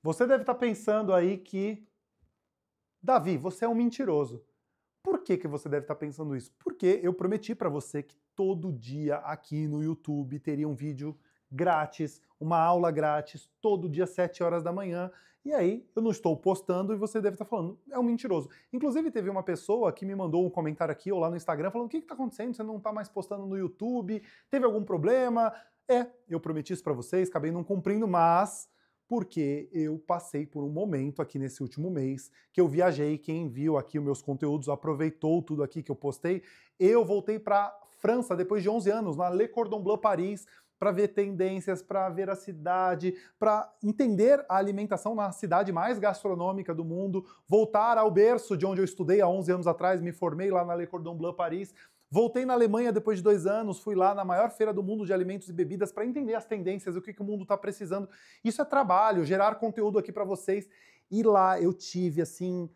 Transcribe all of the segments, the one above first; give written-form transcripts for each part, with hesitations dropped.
Você deve estar pensando aí que, Davi, você é um mentiroso. Por que que você deve estar pensando isso? Porque eu prometi para você que todo dia aqui no YouTube teria um vídeo grátis, uma aula grátis, todo dia 7 horas da manhã. E aí eu não estou postando e você deve estar falando, é um mentiroso. Inclusive teve uma pessoa que me mandou um comentário aqui ou lá no Instagram falando, o que está acontecendo? Você não está mais postando no YouTube? Teve algum problema? Eu prometi isso para vocês, acabei não cumprindo, mas porque eu passei por um momento aqui nesse último mês que eu viajei, quem viu aqui os meus conteúdos, aproveitou tudo aqui que eu postei, eu voltei para França depois de 11 anos, na Le Cordon Bleu Paris, para ver tendências, para ver a cidade, para entender a alimentação na cidade mais gastronômica do mundo, voltar ao berço de onde eu estudei há 11 anos atrás, me formei lá na Le Cordon Bleu Paris. Voltei na Alemanha depois de 2 anos, fui lá na maior feira do mundo de alimentos e bebidas para entender as tendências, o que o mundo está precisando. Isso é trabalho, gerar conteúdo aqui para vocês. E lá eu tive, assim,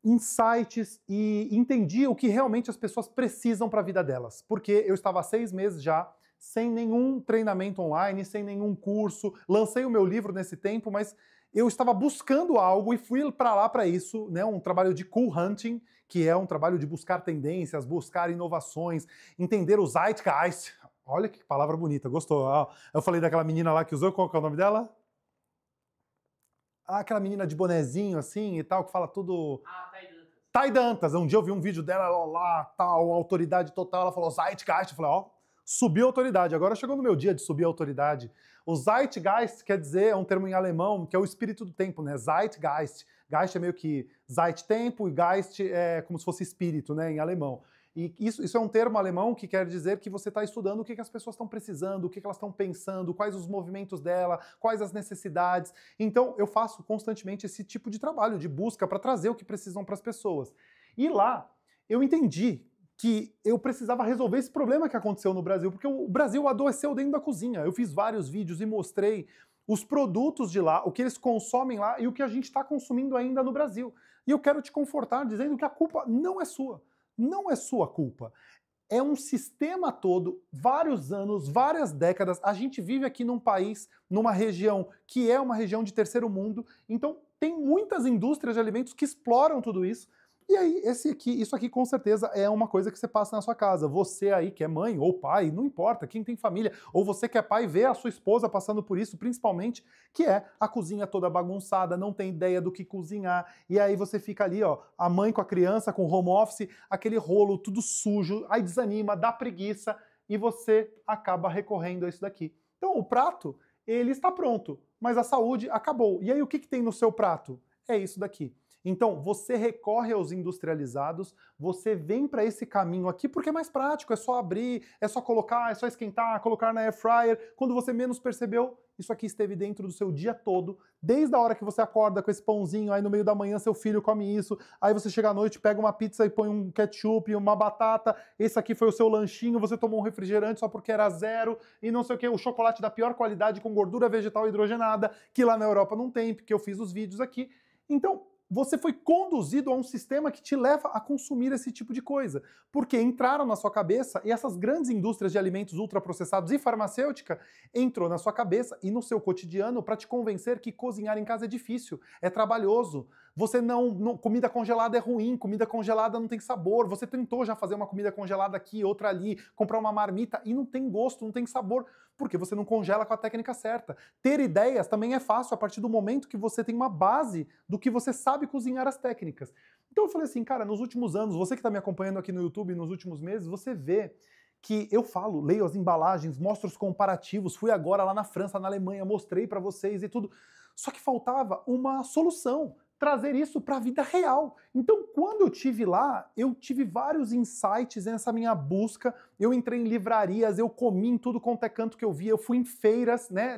insights e entendi o que realmente as pessoas precisam para a vida delas. Porque eu estava há 6 meses já, sem nenhum treinamento online, sem nenhum curso, lancei o meu livro nesse tempo, mas eu estava buscando algo e fui para lá para isso, né, um trabalho de cool hunting, que é um trabalho de buscar tendências, buscar inovações, entender o zeitgeist. Olha que palavra bonita, gostou? Eu falei daquela menina lá que usou, qual que é o nome dela? Aquela menina de bonezinho assim e tal, que fala tudo... Thay Dantas. Um dia eu vi um vídeo dela lá, tal, autoridade total, ela falou zeitgeist, eu falei, ó, subiu a autoridade. Agora chegou no meu dia de subir a autoridade. O Zeitgeist quer dizer, é um termo em alemão, que é o espírito do tempo, né? Zeitgeist. Geist é meio que Zeit, tempo, e Geist é como se fosse espírito, né, em alemão. E isso é um termo alemão que quer dizer que você está estudando o que as pessoas estão precisando, o que elas estão pensando, quais os movimentos dela, quais as necessidades. Então eu faço constantemente esse tipo de trabalho, de busca para trazer o que precisam para as pessoas. E lá eu entendi que eu precisava resolver esse problema que aconteceu no Brasil, porque o Brasil adoeceu dentro da cozinha. Eu fiz vários vídeos e mostrei os produtos de lá, o que eles consomem lá e o que a gente está consumindo ainda no Brasil. E eu quero te confortar dizendo que a culpa não é sua. Não é sua culpa. É um sistema todo, vários anos, várias décadas. A gente vive aqui num país, numa região que é uma região de terceiro mundo, então tem muitas indústrias de alimentos que exploram tudo isso. E aí, isso aqui com certeza é uma coisa que você passa na sua casa. Você aí que é mãe ou pai, não importa, quem tem família, ou você que é pai, vê a sua esposa passando por isso, principalmente, que é a cozinha toda bagunçada, não tem ideia do que cozinhar, e aí você fica ali, ó, a mãe com a criança, com home office, aquele rolo tudo sujo, aí desanima, dá preguiça, e você acaba recorrendo a isso daqui. Então o prato, ele está pronto, mas a saúde acabou. E aí o que tem no seu prato? É isso daqui. Então, você recorre aos industrializados, você vem para esse caminho aqui porque é mais prático, é só abrir, é só colocar, é só esquentar, colocar na air fryer. Quando você menos percebeu, isso aqui esteve dentro do seu dia todo, desde a hora que você acorda com esse pãozinho, aí no meio da manhã seu filho come isso, aí você chega à noite, pega uma pizza e põe um ketchup, uma batata, esse aqui foi o seu lanchinho, você tomou um refrigerante só porque era zero, e não sei o que, o chocolate da pior qualidade com gordura vegetal hidrogenada, que lá na Europa não tem, porque eu fiz os vídeos aqui. Então, você foi conduzido a um sistema que te leva a consumir esse tipo de coisa. Porque entraram na sua cabeça, e essas grandes indústrias de alimentos ultraprocessados e farmacêutica entrou na sua cabeça e no seu cotidiano para te convencer que cozinhar em casa é difícil, é trabalhoso. Você comida congelada é ruim, comida congelada não tem sabor. Você tentou já fazer uma comida congelada aqui, outra ali, comprar uma marmita e não tem gosto, não tem sabor, porque você não congela com a técnica certa. Ter ideias também é fácil a partir do momento que você tem uma base do que você sabe cozinhar as técnicas. Então eu falei assim, cara, nos últimos anos, você que está me acompanhando aqui no YouTube nos últimos meses, você vê que eu falo, leio as embalagens, mostro os comparativos, fui agora lá na França, na Alemanha, mostrei para vocês e tudo. Só que faltava uma solução, trazer isso para a vida real. Então, quando eu tive lá, eu tive vários insights nessa minha busca. Eu entrei em livrarias, eu comi em tudo quanto é canto que eu via, eu fui em feiras, né,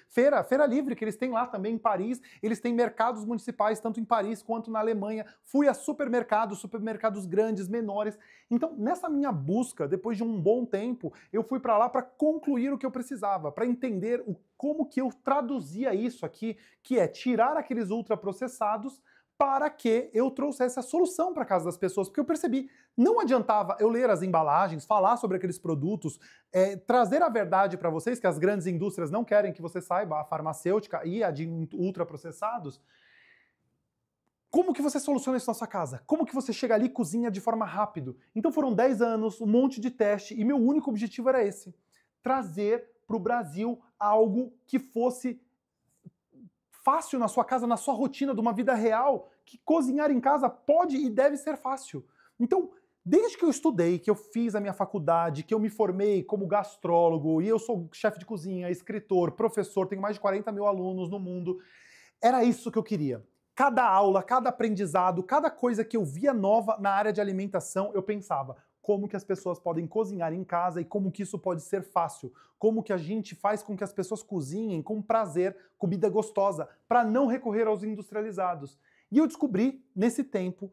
feira livre que eles têm lá também em Paris. Eles têm mercados municipais tanto em Paris quanto na Alemanha. Fui a supermercados grandes, menores. Então, nessa minha busca, depois de um bom tempo, eu fui para lá para concluir o que eu precisava, para entender como que eu traduzia isso aqui, que é tirar aqueles ultraprocessados para que eu trouxesse a solução para casa das pessoas, porque eu percebi, não adiantava eu ler as embalagens, falar sobre aqueles produtos, trazer a verdade para vocês, que as grandes indústrias não querem que você saiba, a farmacêutica e a de ultraprocessados. Como que você soluciona isso na sua casa? Como que você chega ali e cozinha de forma rápida? Então foram 10 anos, um monte de teste, e meu único objetivo era esse, trazer para o Brasil algo que fosse fácil na sua casa, na sua rotina de uma vida real, que cozinhar em casa pode e deve ser fácil. Então, desde que eu estudei, que eu fiz a minha faculdade, que eu me formei como gastrólogo, e eu sou chefe de cozinha, escritor, professor, tenho mais de 40 mil alunos no mundo, era isso que eu queria. Cada aula, cada aprendizado, cada coisa que eu via nova na área de alimentação, eu pensava, como que as pessoas podem cozinhar em casa e como que isso pode ser fácil. Como que a gente faz com que as pessoas cozinhem com prazer, comida gostosa, para não recorrer aos industrializados. E eu descobri, nesse tempo,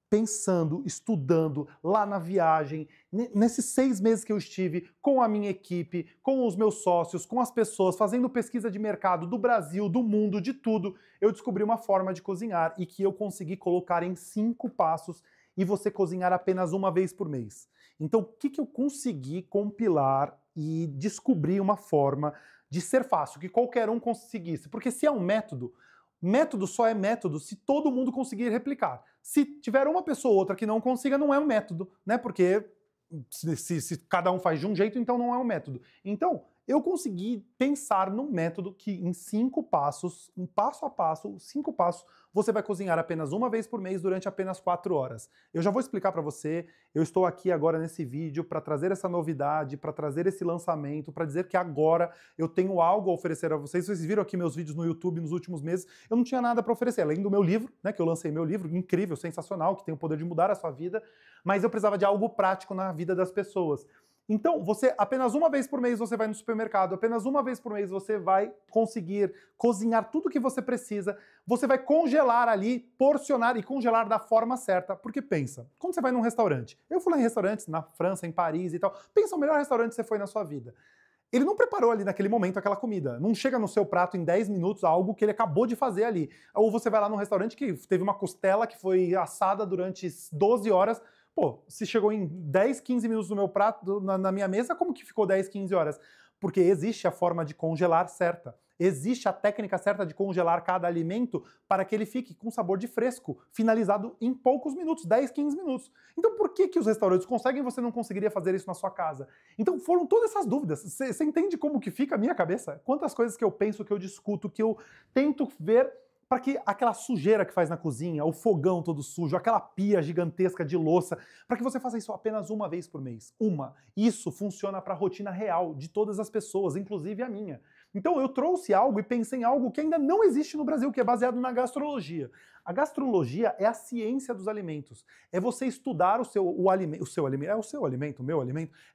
pensando, estudando, lá na viagem, nesses 6 meses que eu estive com a minha equipe, com os meus sócios, com as pessoas, fazendo pesquisa de mercado do Brasil, do mundo, de tudo, eu descobri uma forma de cozinhar e que eu consegui colocar em 5 passos e você cozinhar apenas uma vez por mês. Então, o que eu consegui compilar e descobrir uma forma de ser fácil, que qualquer um conseguisse? Porque se é um método, método só é método se todo mundo conseguir replicar. Se tiver uma pessoa ou outra que não consiga, não é um método, né? Porque se cada um faz de um jeito, então não é um método. Então, eu consegui pensar num método que em 5 passos, um passo a passo, 5 passos, você vai cozinhar apenas uma vez por mês durante apenas 4 horas. Eu já vou explicar para você, eu estou aqui agora nesse vídeo para trazer essa novidade, para trazer esse lançamento, para dizer que agora eu tenho algo a oferecer a vocês. Vocês viram aqui meus vídeos no YouTube nos últimos meses, eu não tinha nada para oferecer, além do meu livro, né, que eu lancei meu livro, incrível, sensacional, que tem o poder de mudar a sua vida, mas eu precisava de algo prático na vida das pessoas. Então, você apenas uma vez por mês você vai no supermercado, apenas uma vez por mês você vai conseguir cozinhar tudo o que você precisa, você vai congelar ali, porcionar e congelar da forma certa, porque pensa, quando você vai num restaurante, eu fui lá em restaurantes na França, em Paris e tal, pensa o melhor restaurante que você foi na sua vida. Ele não preparou ali naquele momento aquela comida. Não chega no seu prato em 10 minutos algo que ele acabou de fazer ali. Ou você vai lá num restaurante que teve uma costela que foi assada durante 12 horas. Pô, se chegou em 10, 15 minutos no meu prato, na minha mesa, como que ficou 10, 15 horas? Porque existe a forma de congelar certa. Existe a técnica certa de congelar cada alimento para que ele fique com sabor de fresco, finalizado em poucos minutos, 10, 15 minutos. Então por que os restaurantes conseguem e você não conseguiria fazer isso na sua casa? Então foram todas essas dúvidas. Você entende como que fica a minha cabeça? Quantas coisas que eu penso, que eu discuto, que eu tento ver para que aquela sujeira que faz na cozinha, o fogão todo sujo, aquela pia gigantesca de louça, para que você faça isso apenas uma vez por mês. Uma. Isso funciona para a rotina real de todas as pessoas, inclusive a minha. Então eu trouxe algo e pensei em algo que ainda não existe no Brasil, que é baseado na gastrologia. A gastrologia é a ciência dos alimentos. É você estudar o meu alimento,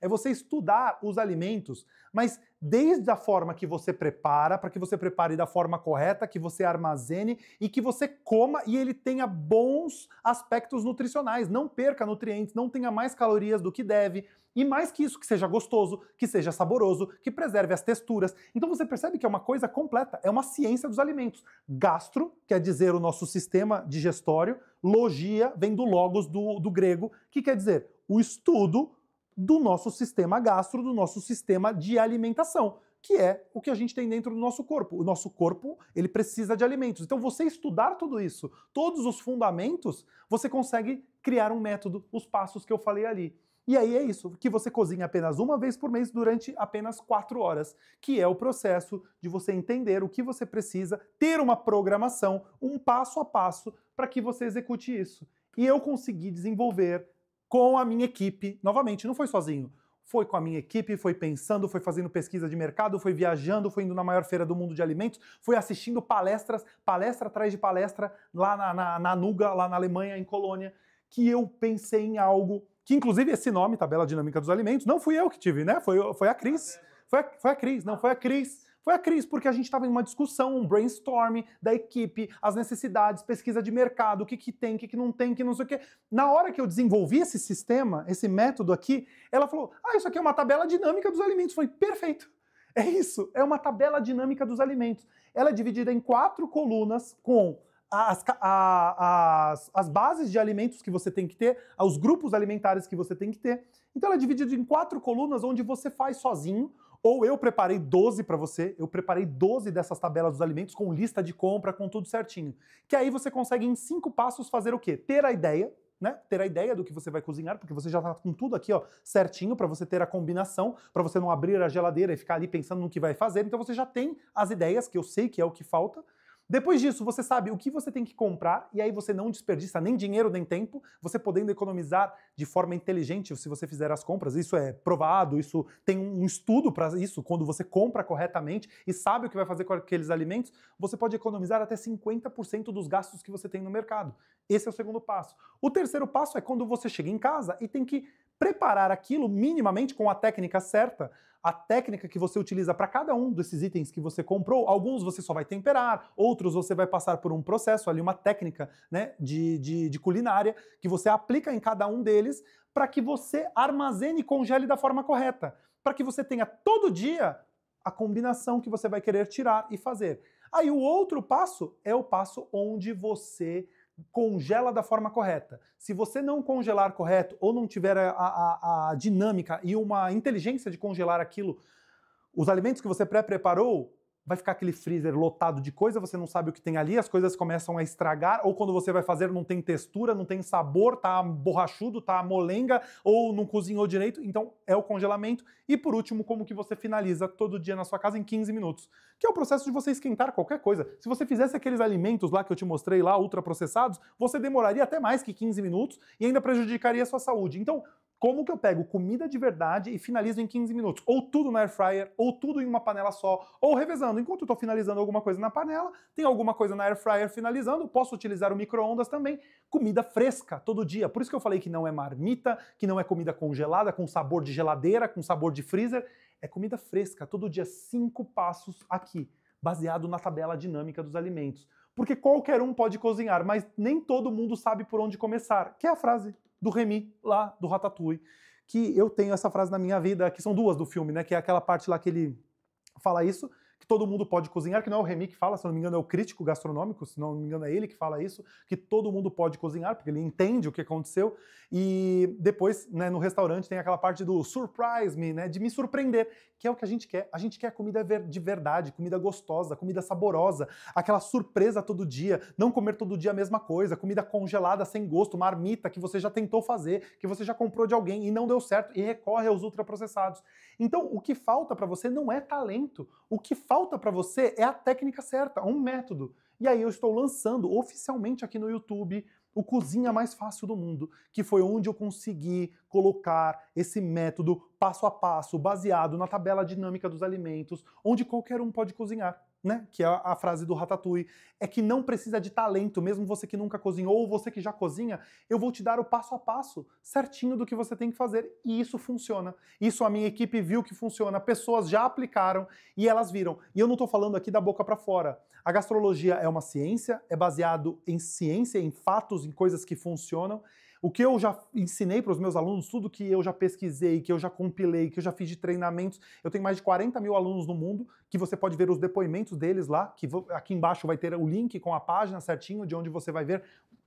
é você estudar os alimentos, mas desde a forma que você prepara, para que você prepare da forma correta, que você armazene e que você coma e ele tenha bons aspectos nutricionais, não perca nutrientes, não tenha mais calorias do que deve, e mais que isso, que seja gostoso, que seja saboroso, que preserve as texturas. Então você percebe que é uma coisa completa, é uma ciência dos alimentos. Gastro quer dizer o nosso sistema digestório, logia vem do logos do grego, que quer dizer o estudo do nosso sistema gastro, do nosso sistema de alimentação, que é o que a gente tem dentro do nosso corpo. O nosso corpo, ele precisa de alimentos. Então você estudar tudo isso, todos os fundamentos, você consegue criar um método, os passos que eu falei ali. E aí é isso, que você cozinha apenas uma vez por mês durante apenas 4 horas, que é o processo de você entender o que você precisa, ter uma programação, um passo a passo para que você execute isso. E eu consegui desenvolver com a minha equipe, novamente, não foi sozinho, foi com a minha equipe, foi pensando, foi fazendo pesquisa de mercado, foi viajando, foi indo na maior feira do mundo de alimentos, foi assistindo palestras, palestra atrás de palestra, lá na Nuga, lá na Alemanha, em Colônia, que eu pensei em algo que, inclusive, esse nome, Tabela Dinâmica dos Alimentos, não fui eu que tive, né? Foi a Cris. Foi a Cris, não, foi a Cris. Foi a Cris, porque a gente estava em uma discussão, um brainstorming da equipe, as necessidades, pesquisa de mercado, o que tem, o que não tem, que não sei o quê. Na hora que eu desenvolvi esse sistema, esse método aqui, ela falou, isso aqui é uma tabela dinâmica dos alimentos. Eu falei, perfeito. É isso, é uma tabela dinâmica dos alimentos. Ela é dividida em 4 colunas com as bases de alimentos que você tem que ter, os grupos alimentares que você tem que ter. Então ela é dividida em 4 colunas onde você faz sozinho, ou eu preparei 12 para você, eu preparei 12 dessas tabelas dos alimentos com lista de compra, com tudo certinho. Que aí você consegue em 5 passos fazer o quê? Ter a ideia, né? Ter a ideia do que você vai cozinhar, porque você já tá com tudo aqui, ó, certinho para você ter a combinação, para você não abrir a geladeira e ficar ali pensando no que vai fazer. Então você já tem as ideias, que eu sei que é o que falta. Depois disso, você sabe o que você tem que comprar e aí você não desperdiça nem dinheiro nem tempo, você podendo economizar de forma inteligente se você fizer as compras. Isso é provado, isso tem um estudo para isso. Quando você compra corretamente e sabe o que vai fazer com aqueles alimentos, você pode economizar até 50% dos gastos que você tem no mercado. Esse é o segundo passo. O terceiro passo é quando você chega em casa e tem que preparar aquilo minimamente com a técnica certa, a técnica que você utiliza para cada um desses itens que você comprou. Alguns você só vai temperar, outros você vai passar por um processo ali, uma técnica, né, de culinária que você aplica em cada um deles para que você armazene e congele da forma correta, para que você tenha todo dia a combinação que você vai querer tirar e fazer. Aí o outro passo é o passo onde você congela da forma correta. Se você não congelar correto ou não tiver a dinâmica e uma inteligência de congelar aquilo, os alimentos que você pré-preparou, vai ficar aquele freezer lotado de coisa, você não sabe o que tem ali, as coisas começam a estragar, ou quando você vai fazer não tem textura, não tem sabor, tá borrachudo, tá molenga, ou não cozinhou direito, então é o congelamento. E por último, como que você finaliza todo dia na sua casa em 15 minutos, que é o processo de você esquentar qualquer coisa. Se você fizesse aqueles alimentos lá que eu te mostrei lá, ultraprocessados, você demoraria até mais que 15 minutos e ainda prejudicaria a sua saúde. Então, como que eu pego comida de verdade e finalizo em 15 minutos? Ou tudo na air fryer, ou tudo em uma panela só, ou revezando. Enquanto eu estou finalizando alguma coisa na panela, tem alguma coisa na air fryer finalizando, posso utilizar o micro-ondas também. Comida fresca todo dia. Por isso que eu falei que não é marmita, que não é comida congelada, com sabor de geladeira, com sabor de freezer. É comida fresca, todo dia 5 passos aqui, baseado na tabela dinâmica dos alimentos. Porque qualquer um pode cozinhar, mas nem todo mundo sabe por onde começar, que é a frase do Remy, lá do Ratatouille, que eu tenho essa frase na minha vida, que são 2 do filme, né, que é aquela parte lá que ele fala isso, que todo mundo pode cozinhar, que não é o Remy que fala, se não me engano é o crítico gastronômico, se não me engano é ele que fala isso, que todo mundo pode cozinhar, porque ele entende o que aconteceu, e depois, né, no restaurante tem aquela parte do surprise me, né, de me surpreender, que é o que a gente quer comida de verdade, comida gostosa, comida saborosa, aquela surpresa todo dia, não comer todo dia a mesma coisa, comida congelada sem gosto, marmita que você já tentou fazer, que você já comprou de alguém e não deu certo e recorre aos ultraprocessados. Então, o que falta para você não é talento, o que falta para você é a técnica certa, um método. E aí eu estou lançando oficialmente aqui no YouTube o Cozinha Mais Fácil do Mundo, que foi onde eu consegui colocar esse método passo a passo, baseado na tabela dinâmica dos alimentos, onde qualquer um pode cozinhar, né? Que é a frase do Ratatouille, é que não precisa de talento, mesmo você que nunca cozinhou ou você que já cozinha, eu vou te dar o passo a passo certinho do que você tem que fazer, e isso funciona. Isso a minha equipe viu que funciona, pessoas já aplicaram e elas viram. E eu não estou falando aqui da boca para fora. A gastrologia é uma ciência, é baseado em ciência, em fatos, em coisas que funcionam. O que eu já ensinei para os meus alunos, tudo que eu já pesquisei, que eu já compilei, que eu já fiz de treinamentos, eu tenho mais de 40 mil alunos no mundo, que você pode ver os depoimentos deles lá, que aqui embaixo vai ter o link com a página certinho, de onde você vai ver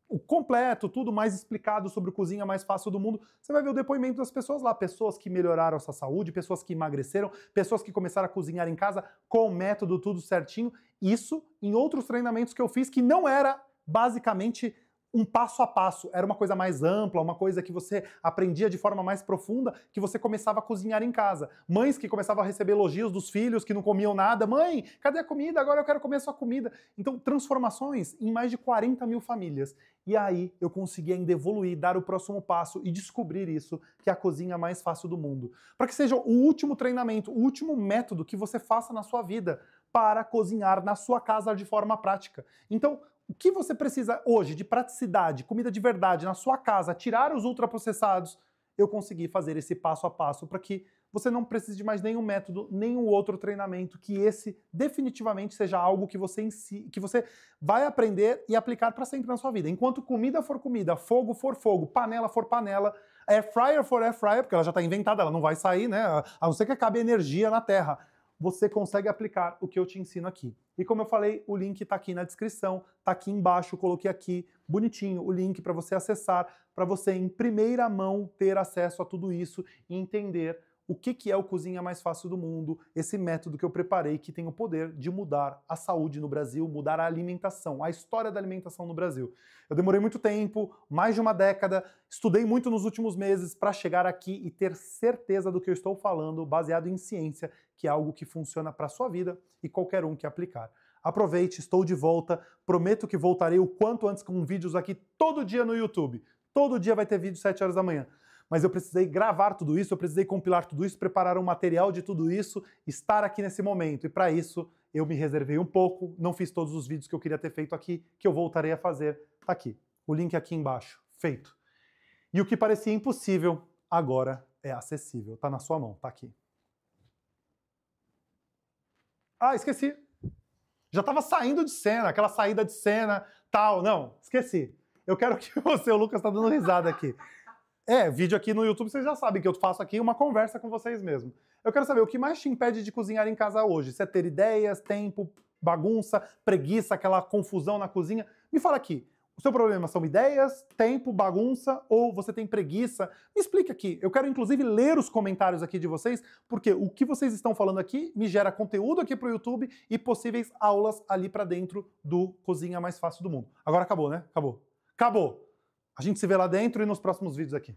o completo, tudo mais explicado sobre o Cozinha Mais Fácil do Mundo. Você vai ver o depoimento das pessoas lá, pessoas que melhoraram a sua saúde, pessoas que emagreceram, pessoas que começaram a cozinhar em casa com o método tudo certinho. Isso em outros treinamentos que eu fiz, que não era basicamente um passo a passo, era uma coisa mais ampla, uma coisa que você aprendia de forma mais profunda, que você começava a cozinhar em casa. Mães que começavam a receber elogios dos filhos que não comiam nada. Mãe, cadê a comida? Agora eu quero comer a sua comida. Então, transformações em mais de 40 mil famílias. E aí eu consegui ainda evoluir, dar o próximo passo e descobrir isso, que é a cozinha mais fácil do mundo. Para que seja o último treinamento, o último método que você faça na sua vida para cozinhar na sua casa de forma prática. Então, o que você precisa hoje de praticidade, comida de verdade na sua casa, tirar os ultraprocessados, eu consegui fazer esse passo a passo para que você não precise de mais nenhum método, nenhum outro treinamento, que esse definitivamente seja algo que você vai aprender e aplicar para sempre na sua vida. Enquanto comida for comida, fogo for fogo, panela for panela, air fryer for air fryer, porque ela já está inventada, ela não vai sair, né? A não ser que acabe energia na Terra. você consegue aplicar o que eu te ensino aqui. E como eu falei, o link está aqui na descrição, está aqui embaixo, coloquei aqui bonitinho o link para você acessar, para você em primeira mão ter acesso a tudo isso e entender o que é o Cozinha Mais Fácil do Mundo, esse método que eu preparei que tem o poder de mudar a saúde no Brasil, mudar a alimentação, a história da alimentação no Brasil. Eu demorei muito tempo, mais de uma década, estudei muito nos últimos meses para chegar aqui e ter certeza do que eu estou falando, baseado em ciência, que é algo que funciona para a sua vida e qualquer um que aplicar. Aproveite, estou de volta, prometo que voltarei o quanto antes com vídeos aqui todo dia no YouTube. Todo dia vai ter vídeo 7 horas da manhã. Mas eu precisei gravar tudo isso, eu precisei compilar tudo isso, preparar um material de tudo isso, estar aqui nesse momento. E para isso, eu me reservei um pouco, não fiz todos os vídeos que eu queria ter feito aqui, que eu voltarei a fazer. Tá aqui, o link aqui embaixo, feito. E o que parecia impossível, agora é acessível. Tá na sua mão, tá aqui. Ah, esqueci. Já estava saindo de cena, aquela saída de cena, tal. Não, esqueci. Eu quero que você, o Lucas tá dando risada aqui. Vídeo aqui no YouTube, vocês já sabem que eu faço aqui uma conversa com vocês mesmo. Eu quero saber o que mais te impede de cozinhar em casa hoje. Se é ter ideias, tempo, bagunça, preguiça, aquela confusão na cozinha. Me fala aqui, o seu problema são ideias, tempo, bagunça ou você tem preguiça? Me explica aqui. Eu quero inclusive ler os comentários aqui de vocês, porque o que vocês estão falando aqui me gera conteúdo aqui pro YouTube e possíveis aulas ali pra dentro do Cozinha Mais Fácil do Mundo. Agora acabou, né? Acabou. Acabou! A gente se vê lá dentro e nos próximos vídeos aqui.